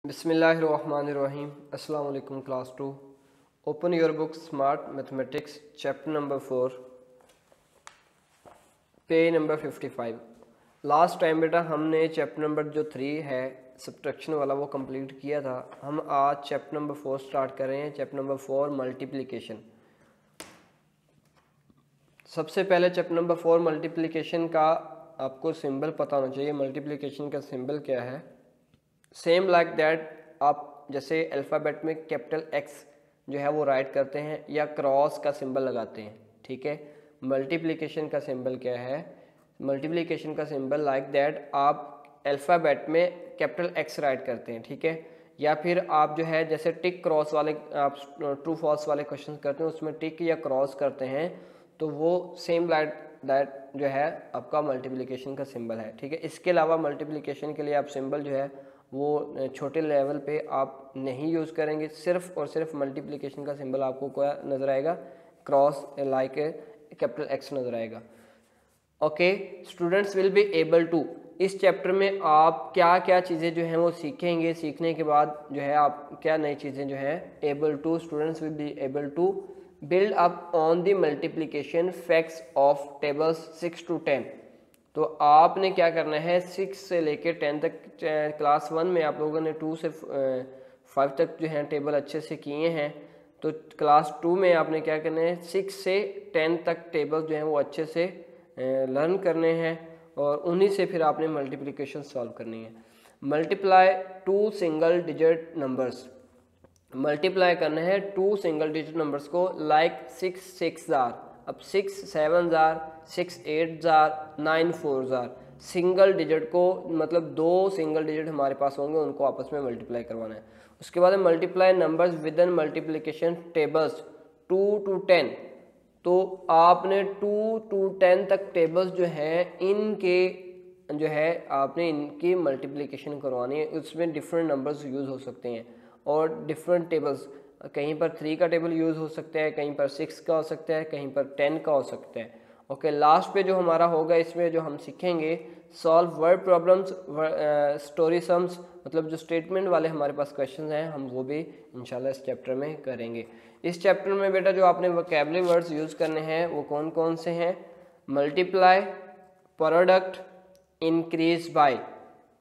बिस्मिल्लाहिर्रहमानिर्रहीम। अस्सलाम वालेकुम class 2। Open your book smart mathematics chapter number 4 page number 55। Last time बेटा हमने चैप्टर नंबर जो 3 है सब्ट्रैक्शन वाला वो कंप्लीट किया था। हम आज चैप्टर नंबर 4 स्टार्ट कर रहे हैं। Chapter number 4 multiplication. सबसे पहले चैप्टर नंबर 4 मल्टीप्लिकेशन का आपको सिंबल पता होना चाहिए। मल्टीप्लिकेशन का सिंबल क्या है? सेम लाइक दैट आप जैसे अल्फ़ाबेट में कैपिटल एक्स जो है वो राइट करते हैं या क्रॉस का सिंबल लगाते हैं, ठीक है। मल्टीप्लिकेशन का सिंबल क्या है? मल्टीप्लिकेशन का सिंबल लाइक दैट आप अल्फ़ाबेट में कैपिटल एक्स राइट करते हैं, ठीक है। या फिर आप जो है जैसे टिक क्रॉस वाले आप ट्रू फॉल्स वाले क्वेश्चन करते हैं उसमें टिक या क्रॉस करते हैं, तो वो सेम लाइक दैट जो है आपका मल्टीप्लिकेशन का सिंबल है, ठीक है। इसके अलावा मल्टीप्लिकेशन के लिए आप सिंबल जो है वो छोटे लेवल पे आप नहीं यूज़ करेंगे। सिर्फ और सिर्फ मल्टीप्लिकेशन का सिंबल आपको क्या नज़र आएगा? क्रॉस लाइक कैपिटल एक्स नज़र आएगा। Okay, students will be able to, इस चैप्टर में आप क्या क्या चीज़ें जो हैं वो सीखेंगे। सीखने के बाद जो है आप क्या नई चीज़ें जो है able to, students will be able to build up on the multiplication facts of tables 6 to 10। तो आपने क्या करना है 6 से लेकर 10 तक। क्लास 1 में आप लोगों ने 2 से 5 तक जो है टेबल अच्छे से किए हैं, तो क्लास 2 में आपने क्या करना है 6 से 10 तक टेबल जो हैं वो अच्छे से लर्न करने हैं और उन्हीं से फिर आपने मल्टीप्लिकेशन सॉल्व करनी है। Multiply 2 single digit numbers, multiply करना है 2 सिंगल डिजिट नंबर्स को लाइक 6 6 जार। अब 6 7 jar, 6 8 jar, 9 4 jar. Single digit को मतलब 2 सिंगल डिजिट हमारे पास होंगे उनको आपस में मल्टीप्लाई करवाना है। उसके बाद multiply numbers with in multiplication tables 2 to 10। तो आपने 2 to 10 तक टेबल्स जो हैं इनके जो है आपने इनकी मल्टीप्लिकेशन करवानी है। उसमें डिफरेंट नंबर्स यूज़ हो सकते हैं और डिफरेंट टेबल्स, कहीं पर 3 का टेबल यूज़ हो सकता है, कहीं पर 6 का हो सकता है, कहीं पर 10 का हो सकता है। ओके, लास्ट पे जो हमारा होगा इसमें जो हम सीखेंगे solve word problems, story sums, मतलब जो स्टेटमेंट वाले हमारे पास क्वेश्चंस हैं हम वो भी इंशाल्लाह इस चैप्टर में करेंगे। इस चैप्टर में बेटा जो आपने वोकैबुलरी वर्ड्स यूज़ करने हैं वो कौन कौन से हैं? मल्टीप्लाई, प्रोडक्ट, इंक्रीज बाय,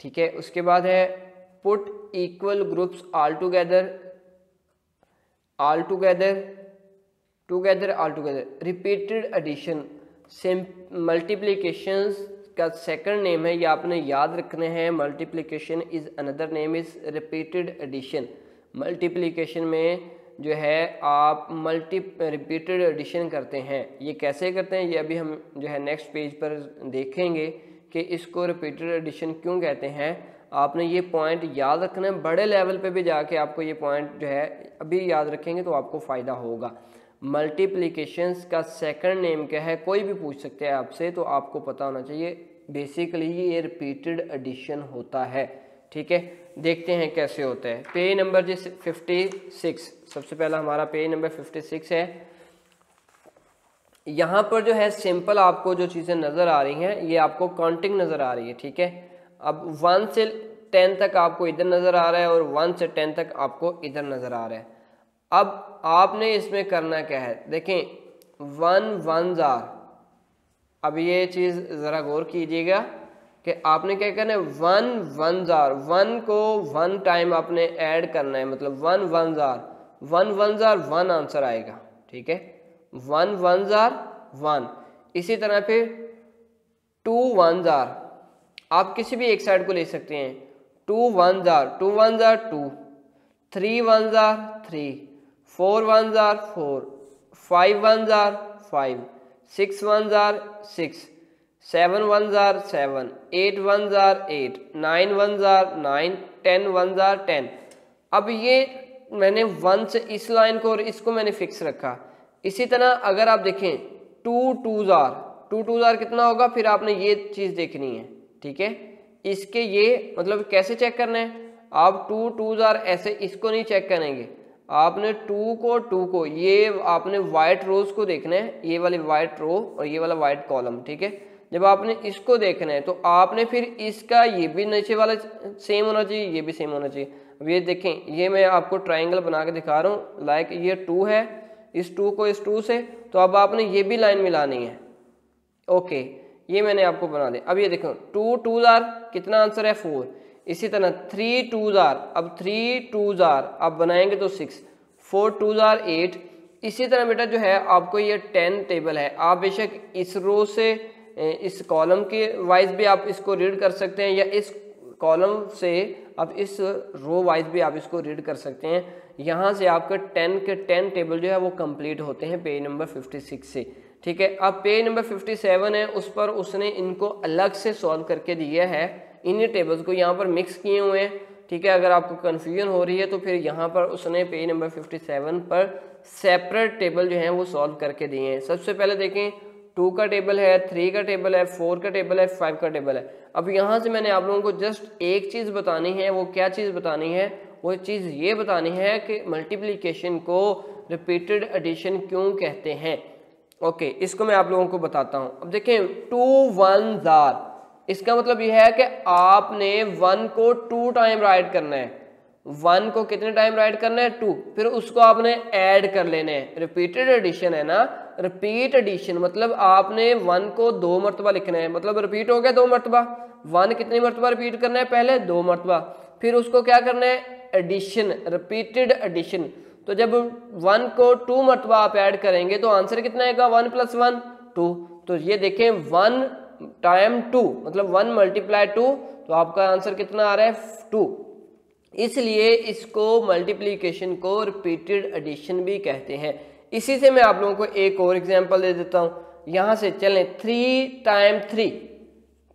ठीक है। उसके बाद है put equal groups all together, all together, together, all together. Repeated addition, multiplications का सेकंड नेम है, ये आपने याद रखने हैं। Multiplication is another name is repeated addition. Multiplication में जो है आप रिपीटेड एडिशन करते हैं। ये कैसे करते हैं ये अभी हम जो है नेक्स्ट पेज पर देखेंगे कि इसको रिपीटेड एडिशन क्यों कहते हैं। आपने ये पॉइंट याद रखना है, बड़े लेवल पे भी जाके आपको ये पॉइंट जो है अभी याद रखेंगे तो आपको फ़ायदा होगा। मल्टीप्लिकेशंस का सेकंड नेम क्या है कोई भी पूछ सकते हैं आपसे, तो आपको पता होना चाहिए। बेसिकली ये रिपीटेड एडिशन होता है, ठीक है। देखते हैं कैसे होता है। पेज नंबर जी 56, सबसे पहला हमारा पेज नंबर 56 है। यहाँ पर जो है सिंपल आपको जो चीज़ें नज़र आ रही हैं ये आपको काउंटिंग नज़र आ रही है, ठीक है। अब 1 से 10 तक आपको इधर नज़र आ रहा है और 1 से 10 तक आपको इधर नज़र आ रहा है। अब आपने इसमें करना क्या है देखें, 1 1 जार। अब ये चीज़ ज़रा गौर कीजिएगा कि आपने क्या करना है 1 1 जार, 1 को 1 टाइम आपने ऐड करना है, मतलब 1 1 जार, 1 1 जार 1 आंसर आएगा, ठीक है। 1 1 जार 1। इसी तरह फिर 2 1 जार, आप किसी भी एक साइड को ले सकते हैं। 2 1 jar, 2 1 jar 2, 3 1 jar 3, 4 1 jar 4, 5 1 jar 5, 6 1 jar 6, 7 1 jar 7, 8 1 jar 8, 9 1 jar 9, 10 1 jar 10। अब ये मैंने 1 से इस लाइन को और इसको मैंने फिक्स रखा। इसी तरह अगर आप देखें 2 2 जार, 2 2 जार कितना होगा, फिर आपने ये चीज़ देखनी है, ठीक है। इसके ये मतलब कैसे चेक करना है, आप 2 2 जार ऐसे इसको नहीं चेक करेंगे, आपने 2 को ये आपने वाइट रोज को देखना है, ये वाली वाइट रो और ये वाला वाइट कॉलम, ठीक है। जब आपने इसको देखना है तो आपने फिर इसका ये भी नीचे वाला सेम होना चाहिए, ये भी सेम होना चाहिए। अब ये देखें, ये मैं आपको ट्राइंगल बना के दिखा रहा हूँ, लाइक ये 2 है, इस 2 को इस 2 से, तो अब आपने ये भी लाइन मिलानी है। ओके, ये मैंने आपको बना दिया। अब ये देखो 2 2 जार कितना आंसर है 4, इसी तरह 3 2 जार, अब 3 2 जार आप बनाएंगे तो 6, 4 2 जार 8। इसी तरह बेटा जो है आपको ये 10 टेबल है, आप बेशक इस रो से इस कॉलम के वाइज भी आप इसको रीड कर सकते हैं, या इस कॉलम से आप इस रो वाइज भी आप इसको रीड कर सकते हैं। यहाँ से आपका 10 के 10 टेबल जो है वो कंप्लीट होते हैं पेज नंबर 56 से। ठीक है, अब पेज नंबर 57 है, उस पर उसने इनको अलग से सॉल्व करके दिया है, इन्हीं टेबल्स को यहाँ पर मिक्स किए हुए हैं। ठीक है, अगर आपको कन्फ्यूजन हो रही है तो फिर यहाँ पर उसने पेज नंबर 57 पर सेपरेट टेबल जो हैं वो सॉल्व करके दिए हैं। सबसे पहले देखें 2 का टेबल है, 3 का टेबल है, 4 का टेबल है, 5 का टेबल है। अब यहाँ से मैंने आप लोगों को जस्ट एक चीज़ बतानी है, वो क्या चीज़ बतानी है, वो चीज़ ये बतानी है कि मल्टीप्लिकेशन को रिपीटेड एडिशन क्यों कहते हैं। ओके, इसको मैं आप लोगों को बताता हूँ। अब देखें 2 1 जार, इसका मतलब यह है कि आपने 1 को 2 टाइम राइट करना है। 1 को कितने टाइम राइट करना है 2, फिर उसको आपने ऐड कर लेना है। रिपीटेड एडिशन है ना, रिपीट एडिशन मतलब आपने 1 को 2 मरतबा लिखना है, मतलब रिपीट हो गया 2 मरतबा। 1 कितनी मरतबा रिपीट करना है, पहले 2 मरतबा, फिर उसको क्या करना है एडिशन, रिपीटेड एडिशन। तो जब 1 को 2 मरतबा आप ऐड करेंगे तो आंसर कितना आएगा 1 + 1 2। तो ये देखें 1 टाइम 2 मतलब 1 × 2, तो आपका आंसर कितना आ रहा है 2। इसलिए इसको मल्टीप्लिकेशन को रिपीटेड एडिशन भी कहते हैं। इसी से मैं आप लोगों को एक और एग्जांपल दे देता हूँ। यहाँ से चलें 3 टाइम 3,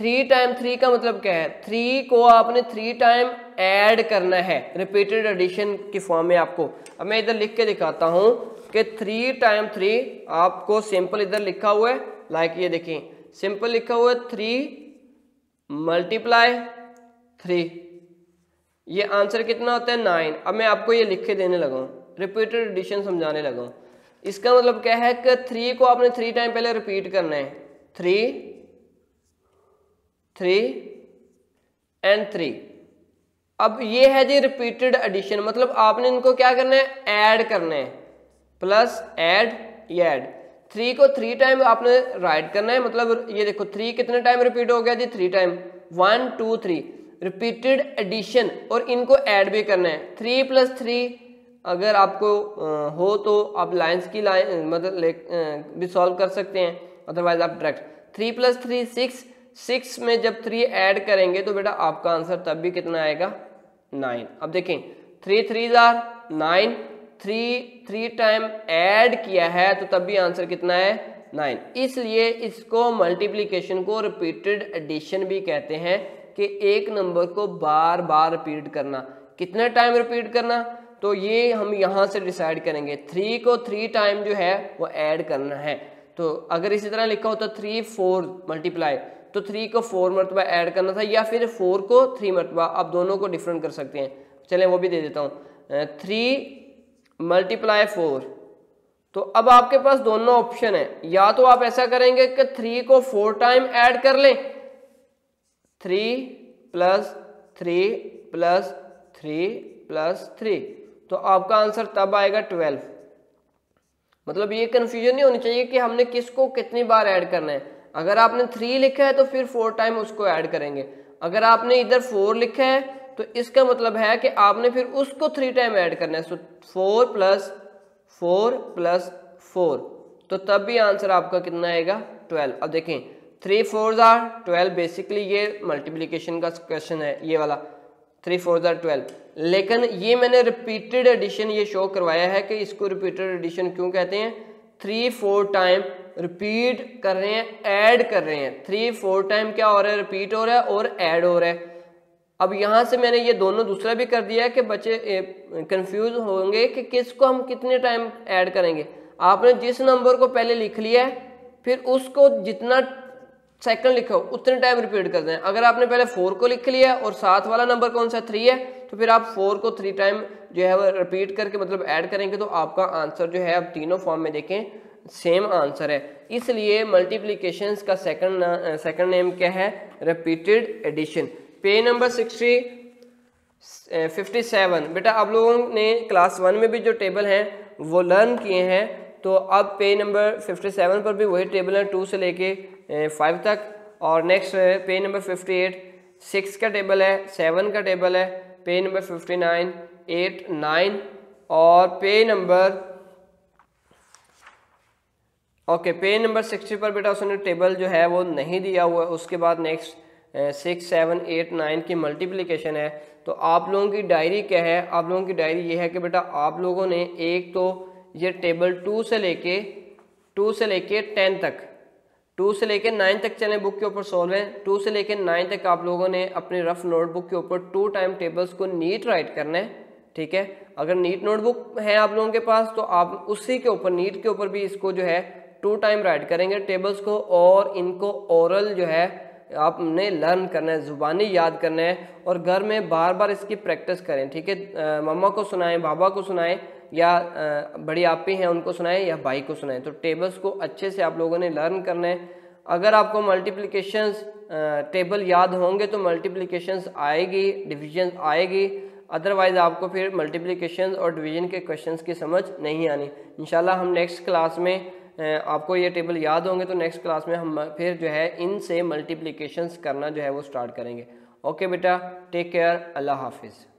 3 टाइम 3 का मतलब क्या है, 3 को आपने 3 टाइम ऐड करना है रिपीटेड एडिशन की फॉर्म में आपको। अब मैं इधर लिख के दिखाता हूँ कि 3 टाइम 3 आपको सिंपल इधर लिखा हुआ है, लाइक ये देखें सिंपल लिखा हुआ है 3 × 3, ये आंसर कितना होता है 9। अब मैं आपको ये लिख के देने लगा हूँ, रिपीटेड एडिशन समझाने लगा हूँ। इसका मतलब क्या है कि 3 को आपने 3 टाइम पहले रिपीट करना है, 3 3 एंड 3। अब ये है जी रिपीटेड एडिशन, मतलब आपने इनको क्या करना है ऐड करना है, प्लस ऐड ये ऐड। 3 को 3 टाइम आपने राइट करना है, मतलब ये देखो 3 कितने टाइम रिपीट हो गया जी 3 टाइम, 1 2 3 रिपीटेड एडिशन, और इनको ऐड भी करना है। 3 + 3 अगर आपको हो तो आप लाइंस की लाइन मतलब भी सॉल्व कर सकते हैं, अदरवाइज आप डायरेक्ट 3 + 3 6, 6 में जब 3 ऐड करेंगे तो बेटा आपका आंसर तब भी कितना आएगा 9। अब देखें 3 3 जार 9, 3 टाइम ऐड किया है तो तब भी आंसर कितना है 9। इसलिए इसको मल्टीप्लिकेशन को रिपीटेड एडिशन भी कहते हैं कि एक नंबर को बार बार रिपीट करना। कितने टाइम रिपीट करना, तो ये हम यहाँ से डिसाइड करेंगे। 3 को 3 टाइम जो है वो ऐड करना है। तो अगर इसी तरह लिखा होता 3 4 मल्टीप्लाई, तो 3 को 4 मरतबा ऐड करना था, या फिर 4 को 3 मरतबा, आप दोनों को डिफरेंट कर सकते हैं। चलें वो भी दे देता हूँ, 3 × 4। तो अब आपके पास दोनों ऑप्शन है, या तो आप ऐसा करेंगे कि 3 को 4 टाइम ऐड कर लें, 3 + 3 + 3 + 3, तो आपका आंसर तब आएगा 12। मतलब ये कंफ्यूजन नहीं होनी चाहिए कि हमने किसको कितनी बार ऐड करना है। अगर आपने 3 लिखा है तो फिर 4 टाइम उसको ऐड करेंगे, अगर आपने इधर 4 लिखा है तो इसका मतलब है कि आपने फिर उसको 3 टाइम ऐड करना है। सो 4 + 4 + 4, तो तब भी आंसर आपका कितना आएगा 12। अब देखें 3 4 जार 12, बेसिकली ये मल्टीप्लिकेशन का क्वेश्चन है ये वाला, 3 4 जार 12। लेकिन ये मैंने रिपीटेड एडिशन ये शो करवाया है कि इसको रिपीटेड एडिशन क्यों कहते हैं। 3 4 टाइम रिपीट कर रहे हैं, ऐड कर रहे हैं। 3 4 टाइम क्या हो रहा है, रिपीट हो रहा है और ऐड हो रहा है। अब यहाँ से मैंने ये दोनों दूसरा भी कर दिया है कि बच्चे कंफ्यूज होंगे कि किसको हम कितने टाइम ऐड करेंगे। आपने जिस नंबर को पहले लिख लिया है, फिर उसको जितना सेकंड लिखो उतने टाइम रिपीट कर दें। अगर आपने पहले 4 को लिख लिया और साथ वाला नंबर कौन सा 3 है, तो फिर आप 4 को 3 टाइम जो है वो रिपीट करके मतलब ऐड करेंगे, तो आपका आंसर जो है अब तीनों फॉर्म में देखें सेम आंसर है। इसलिए मल्टीप्लिकेशंस का सेकंड नेम क्या है, रिपीटेड एडिशन। Page number 57। बेटा आप लोगों ने क्लास 1 में भी जो टेबल हैं वो लर्न किए हैं, तो अब पेज नंबर 57 पर भी वही टेबल है 2 से लेके 5 तक। और नेक्स्ट पेज नंबर 58 6 का टेबल है, 7 का टेबल है, पेज नंबर 59 8 9 और पेज नंबर पेज नंबर 60 पर बेटा उसने टेबल जो है वो नहीं दिया हुआ है। उसके बाद नेक्स्ट 6 7 8 9 की मल्टीप्लिकेशन है। तो आप लोगों की डायरी क्या है, आप लोगों की डायरी ये है कि बेटा आप लोगों ने एक तो ये टेबल 2 से लेके 10 तक, 2 से लेके 9 तक चले बुक के ऊपर सॉल्व है। 2 से लेके 9 तक आप लोगों ने अपनी रफ नोटबुक के ऊपर 2 टाइम टेबल्स को नीट राइट करना है, ठीक है। अगर नीट नोटबुक है आप लोगों के पास तो आप उसी के ऊपर नीट के ऊपर भी इसको जो है 2 टाइम राइट करेंगे टेबल्स को, और इनको ओरल जो है आपने लर्न करना है, ज़ुबानी याद करना है, और घर में बार बार इसकी प्रैक्टिस करें, ठीक है। मम्मा को सुनाएं, बाबा को सुनाएं, या बड़ी आपी हैं उनको सुनाएं, या भाई को सुनाएं। तो टेबल्स को अच्छे से आप लोगों ने लर्न करना है। अगर आपको मल्टीप्लिकेशंस टेबल याद होंगे तो मल्टीप्लिकेशंस आएगी, डिविजन आएगी, अदरवाइज आपको फिर मल्टीप्लिकेशंस और डिवीजन के क्वेश्चंस की समझ नहीं आनी। इंशाल्लाह हम नेक्स्ट क्लास में आपको ये टेबल याद होंगे तो नेक्स्ट क्लास में हम फिर जो है इनसे मल्टीप्लिकेशंस करना जो है वो स्टार्ट करेंगे। ओके बेटा, टेक केयर, अल्लाह हाफिज़।